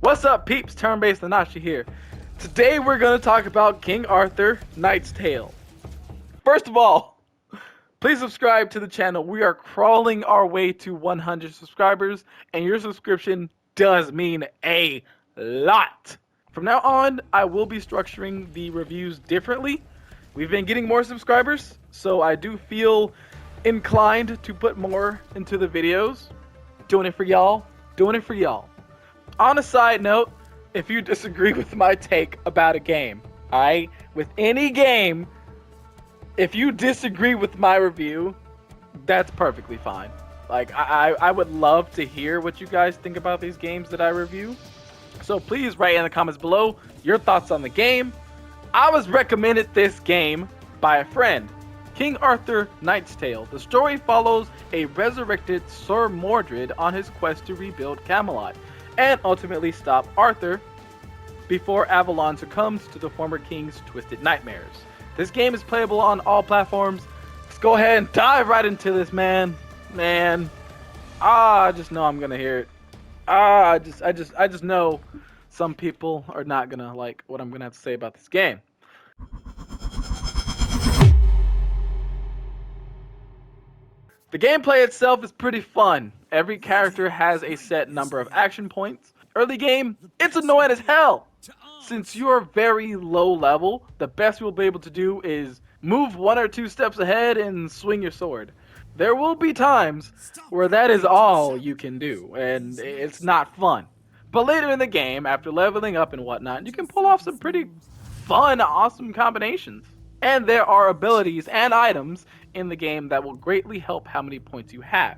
What's up, peeps? Turn-based Nanashi here. Today we're going to talk about King Arthur Knight's Tale. First of all, please subscribe to the channel. We are crawling our way to 100 subscribers, and your subscription does mean a lot. From now on, I will be structuring the reviews differently. We've been getting more subscribers, so I do feel inclined to put more into the videos. Doing it for y'all. On a side note, if you disagree with my take about a game, alright? With any game, if you disagree with my review, that's perfectly fine. Like, I would love to hear what you guys think about these games that I review. So please write in the comments below your thoughts on the game. I was recommended this game by a friend. King Arthur Knight's Tale. The story follows a resurrected Sir Mordred on his quest to rebuild Camelot and ultimately stop Arthur before Avalon succumbs to the former king's twisted nightmares. This game is playable on all platforms. Let's go ahead and dive right into this, man. I just know I'm gonna hear it. I just know some people are not gonna like what I'm gonna have to say about this game. The gameplay itself is pretty fun. Every character has a set number of action points. Early game, it's annoying as hell. Since you're very low level, the best you'll be able to do is move 1 or 2 steps ahead and swing your sword. There will be times where that is all you can do, and it's not fun. But later in the game, after leveling up and whatnot, you can pull off some pretty fun, awesome combinations. And there are abilities and items in the game that will greatly help how many points you have.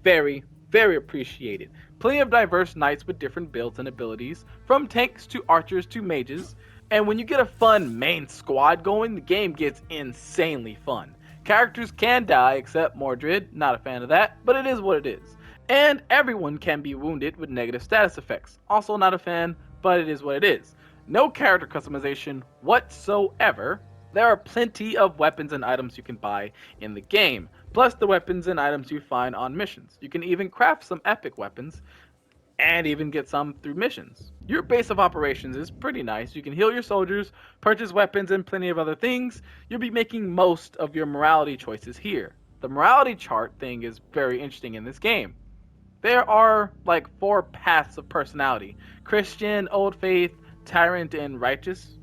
Very, very appreciated. Plenty of diverse knights with different builds and abilities, from tanks to archers to mages. And when you get a fun main squad going, the game gets insanely fun. Characters can die except Mordred, not a fan of that, but it is what it is. And everyone can be wounded with negative status effects, also not a fan, but it is what it is. No character customization whatsoever. There are plenty of weapons and items you can buy in the game, plus the weapons and items you find on missions. You can even craft some epic weapons, and even get some through missions. Your base of operations is pretty nice. You can heal your soldiers, purchase weapons, and plenty of other things. You'll be making most of your morality choices here. The morality chart thing is very interesting in this game. There are like 4 paths of personality: Christian, Old Faith, Tyrant, and Righteous,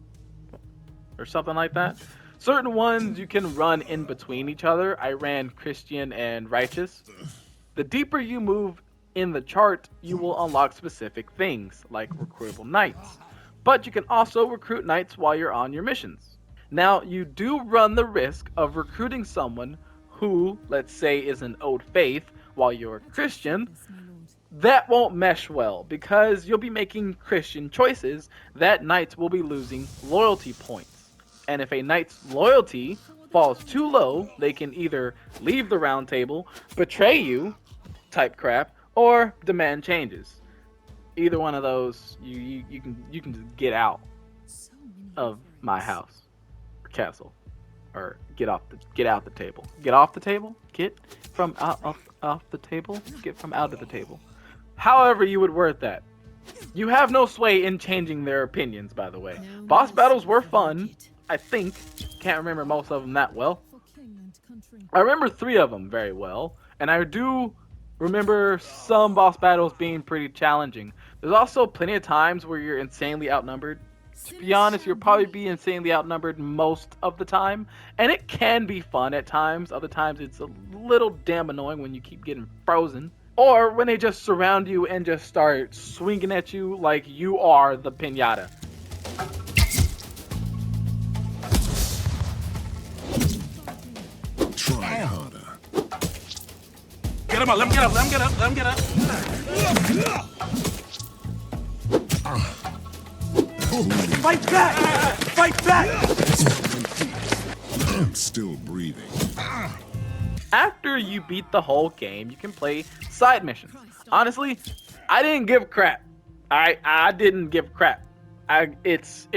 or something like that. Certain ones you can run in between each other. I ran Christian and Righteous. The deeper you move in the chart, you will unlock specific things, like recruitable knights. But you can also recruit knights while you're on your missions. Now, you do run the risk of recruiting someone who, let's say, is an Old Faith while you're a Christian. That won't mesh well, because you'll be making Christian choices that knights will be losing loyalty points. And if a knight's loyalty falls too low, they can either leave the round table, betray you, type crap, or demand changes. Either one of those, you can just get out of my house or castle, or get out the table. Get off the table. Get from off the table. Get from out of the table. However you would word that. You have no sway in changing their opinions, by the way. Boss battles were fun. I think. Can't remember most of them that well. I remember 3 of them very well, and I do remember some boss battles being pretty challenging. There's also plenty of times where you're insanely outnumbered. To be honest, you'll probably be insanely outnumbered most of the time, and it can be fun at times. Other times it's a little damn annoying when you keep getting frozen, or when they just surround you and just start swinging at you like you are the piñata. Try harder. Get him up, let him get up. Fight back! I'm still breathing. After you beat the whole game, you can play side missions. Honestly, I didn't give crap. I didn't give crap. It's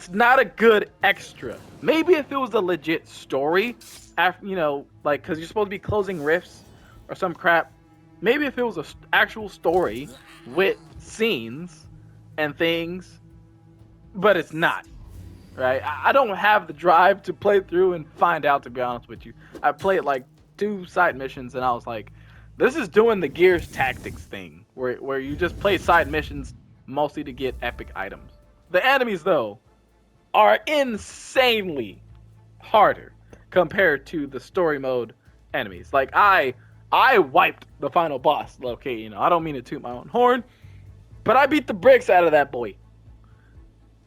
not a good extra. Maybe if it was a legit story, after, like, because you're supposed to be closing rifts or some crap, Maybe if it was an actual story with scenes and things, but it's not. Right? I don't have the drive to play through and find out, to be honest with you. I played like 2 side missions and I was like, this is doing the Gears Tactics thing, where you just play side missions mostly to get epic items. The enemies, though, are insanely harder compared to the story mode enemies. Like, I wiped the final boss, okay, you know, I don't mean to toot my own horn, but I beat the bricks out of that boy.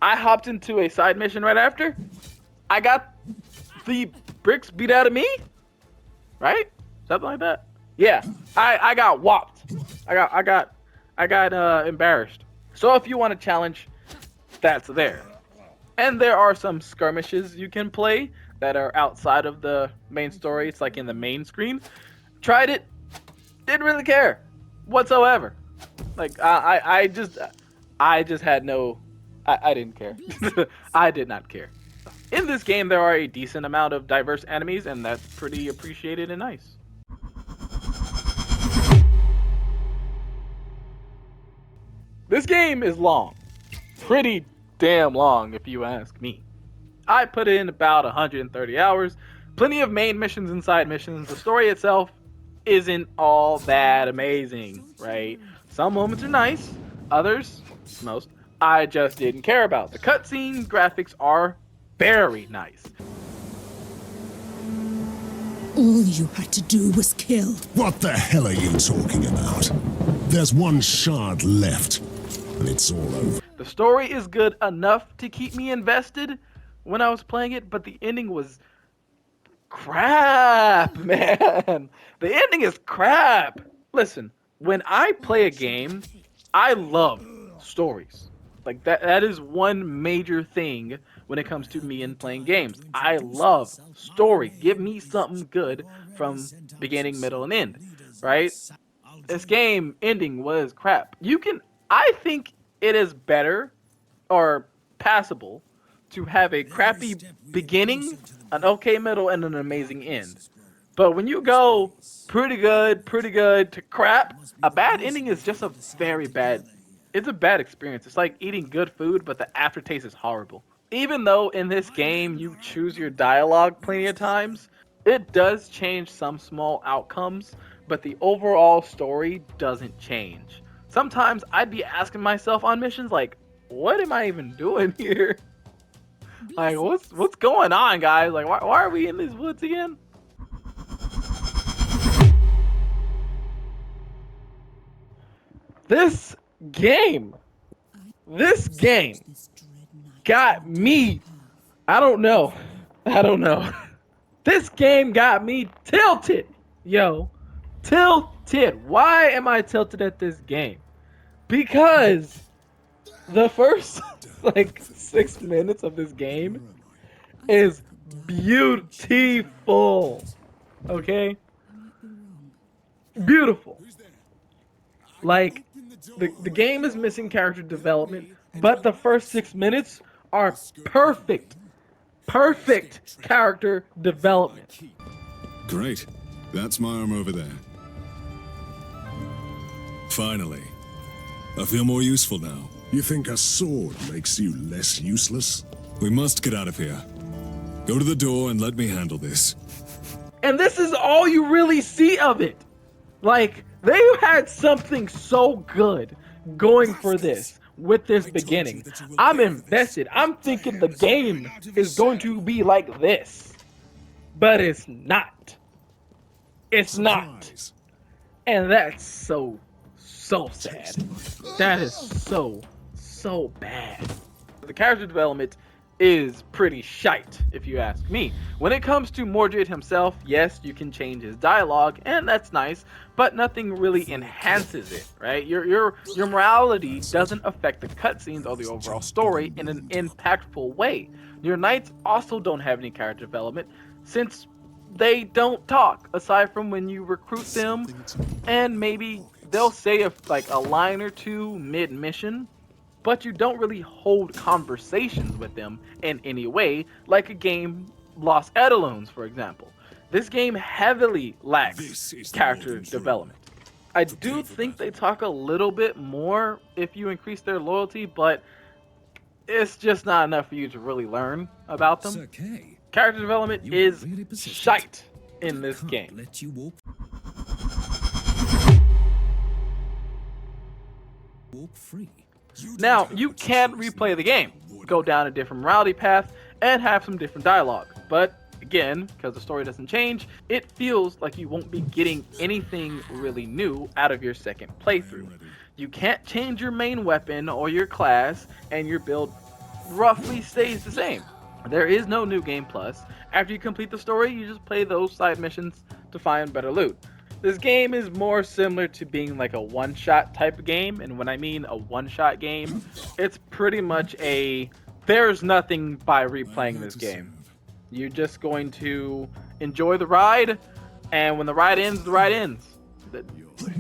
I hopped into a side mission right after. I got the bricks beat out of me, right? Something like that. Yeah, I got whopped. I got embarrassed. So if you want a challenge, that's there. And there are some skirmishes you can play that are outside of the main story. It's like in the main screen. Tried it, didn't really care whatsoever. Like I just had no. I didn't care. I did not care. In this game, there are a decent amount of diverse enemies, and that's pretty appreciated and nice. This game is long. Pretty damn long, if you ask me. I put in about 130 hours. Plenty of main missions and side missions. The story itself isn't all that amazing, right? Some moments are nice. Others, most, I just didn't care about. The cutscene graphics are very nice. All you had to do was kill. What the hell are you talking about? There's one shard left, and it's all over. The story is good enough to keep me invested when I was playing it, but the ending was crap, man. The ending is crap. Listen, when I play a game, I love stories. Like that is one major thing when it comes to me and playing games. I love story. Give me something good from beginning, middle, and end, right? This game ending was crap. I think it is better or passable to have a crappy beginning, an okay middle, and an amazing end. But when you go pretty good to crap, a bad ending is just a very bad. It's a bad experience. It's like eating good food, but the aftertaste is horrible. Even though in this game you choose your dialogue plenty of times, it does change some small outcomes, but the overall story doesn't change. Sometimes I'd be asking myself on missions like, what am I even doing here? Like, what's going on, guys? Like, why are we in these woods again? This game got me. I don't know. This game got me tilted. Yo, tilted. Why am I tilted at this game? Because the first like 6 minutes of this game is beautiful. Okay? Beautiful. Like, the game is missing character development, but the first 6 minutes are perfect. Perfect character development. Great. That's my arm over there. Finally. I feel more useful now. You think a sword makes you less useless? We must get out of here. Go to the door and let me handle this. And this is all you really see of it. Like, they had something so good going for this with this beginning. I'm invested. I'm thinking the game is going to be like this. But it's not. It's not. And that's so sad. That is so bad. The character development is pretty shite, if you ask me. When it comes to Mordred himself, yes, you can change his dialogue, and that's nice, but nothing really enhances it, right? Your morality doesn't affect the cutscenes or the overall story in an impactful way. Your knights also don't have any character development, since they don't talk, aside from when you recruit them, and maybe they'll say a line or two mid-mission, but you don't really hold conversations with them in any way, like a game Lost Eidolons, for example. This game heavily lacks character development. I do think they talk a little bit more if you increase their loyalty, but it's just not enough for you to really learn about them. Sir Kay, Character development you is are really persistent. shite in this Can't game. let you walk free. Now, you can replay the game, go down a different morality path, and have some different dialogue. But again, because the story doesn't change, it feels like you won't be getting anything really new out of your second playthrough. You can't change your main weapon or your class, and your build roughly stays the same. There is no new game plus. After you complete the story, you just play those side missions to find better loot. This game is more similar to being like a one-shot type of game, and when I mean a one-shot game, it's pretty much there's nothing by replaying this game. You're just going to enjoy the ride, and when the ride ends, the ride ends.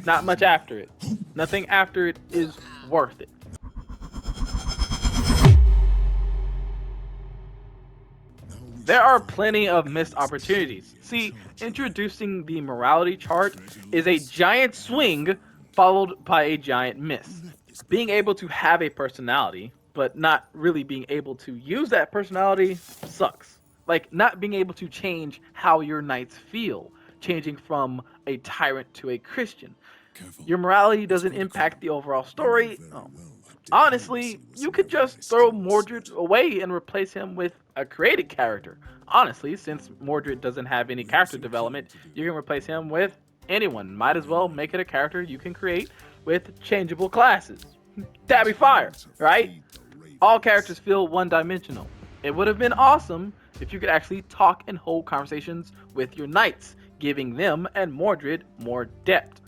Not much after it. Nothing after it is worth it. There are plenty of missed opportunities. See, introducing the morality chart is a giant swing followed by a giant miss. Being able to have a personality, but not really being able to use that personality sucks. Like not being able to change how your knights feel, changing from a tyrant to a Christian. Your morality doesn't impact the overall story. Honestly, you could just throw Mordred away and replace him with a created character. Honestly, since Mordred doesn't have any character development, you can replace him with anyone. Might as well make it a character you can create with changeable classes. That'd be fire, right? All characters feel one-dimensional. It would have been awesome if you could actually talk and hold conversations with your knights, giving them and Mordred more depth.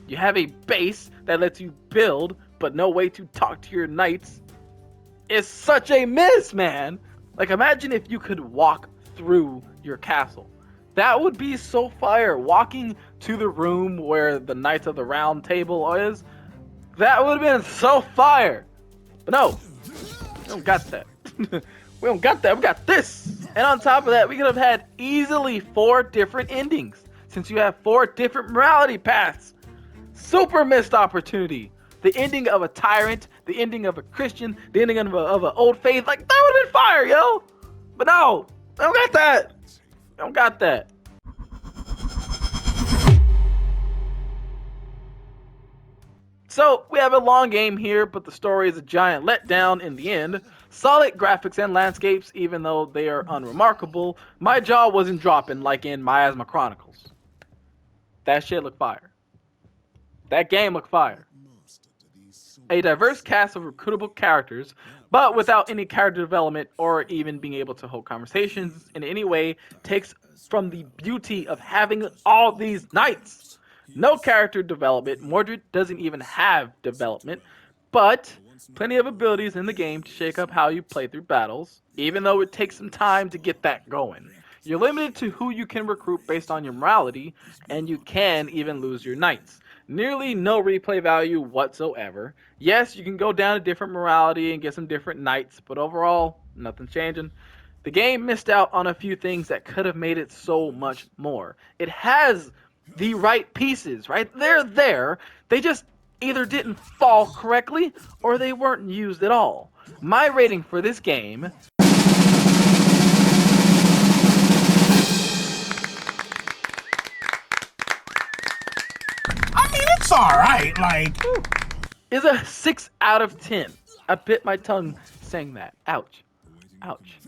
You have a base that lets you build, but no way to talk to your knights. It's such a miss, man. Like imagine if you could walk through your castle. That would be so fire. Walking to the room where the Knights of the Round Table is, that would have been so fire. But no, we don't got that. We don't got that. We got this. And on top of that, we could have had easily 4 different endings, since you have 4 different morality paths. Super missed opportunity. The ending of a tyrant, the ending of a Christian, the ending of an old faith, like that would have been fire, yo. But no, I don't got that. I don't got that. So we have a long game here, but the story is a giant letdown in the end. Solid graphics and landscapes, even though they are unremarkable. My jaw wasn't dropping like in Miasma Chronicles. That shit looked fire. That game looked fire. A diverse cast of recruitable characters, but without any character development or even being able to hold conversations in any way, takes from the beauty of having all these knights. No character development. Mordred doesn't even have development, but plenty of abilities in the game to shake up how you play through battles, even though it takes some time to get that going. You're limited to who you can recruit based on your morality, and you can even lose your knights. Nearly no replay value whatsoever. Yes, you can go down a different morality and get some different knights, but overall, nothing's changing. The game missed out on a few things that could have made it so much more. It has the right pieces, right? They're there. They just either didn't fall correctly or they weren't used at all. My rating for this game It's alright, like. is a 6 out of 10. I bit my tongue saying that. Ouch. Ouch.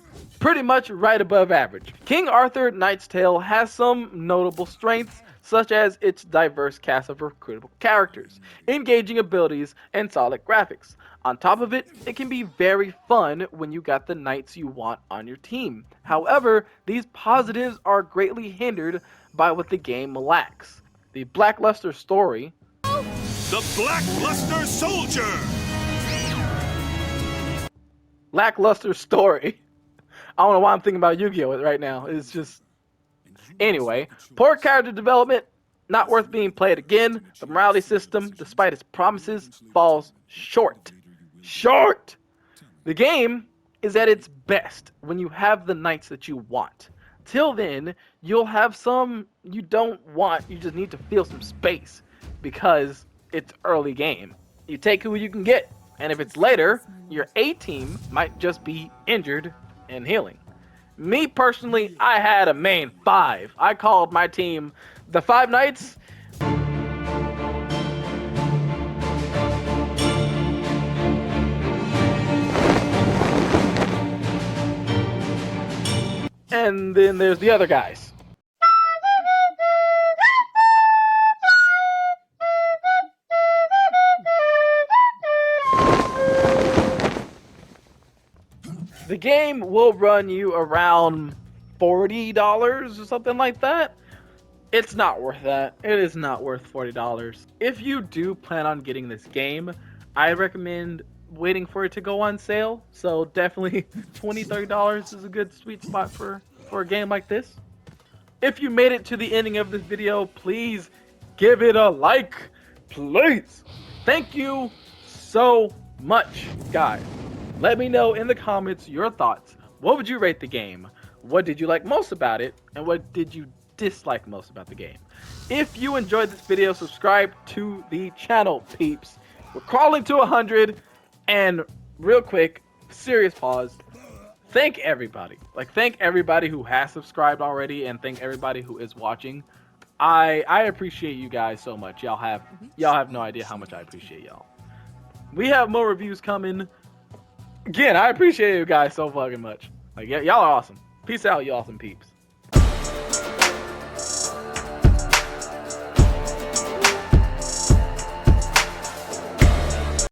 Pretty much right above average. King Arthur Knight's Tale has some notable strengths, such as its diverse cast of recruitable characters, engaging abilities, and solid graphics. On top of it, it can be very fun when you got the knights you want on your team. However, these positives are greatly hindered by what the game lacks. The lackluster story, The Blackluster Soldier! lackluster story. I don't know why I'm thinking about Yu-Gi-Oh! Right now. It's just... Anyway, poor character development, not worth being played again. The morality system, despite its promises, falls short. Short! The game is at its best when you have the knights that you want. Till then, you'll have some you don't want, you just need to fill some space. because it's early game. You take who you can get, and if it's later, your A team might just be injured and healing. Me personally, I had a main 5. I called my team the 5 Knights. And then there's the other guys. The game will run you around $40 or something like that. It's not worth that. It is not worth $40. If you do plan on getting this game, I recommend waiting for it to go on sale. So definitely $20, $30 is a good sweet spot for a game like this. If you made it to the ending of this video, please give it a like, please. Thank you so much, guys. Let me know in the comments your thoughts. What would you rate the game? What did you like most about it? And what did you dislike most about the game? If you enjoyed this video, subscribe to the channel, peeps. We're crawling to 100. And real quick, serious pause. Thank everybody. Thank everybody who has subscribed already, and thank everybody who is watching. I appreciate you guys so much. Y'all have no idea how much I appreciate y'all. We have more reviews coming. Again, I appreciate you guys so fucking much. Y'all are awesome. Peace out, you awesome peeps.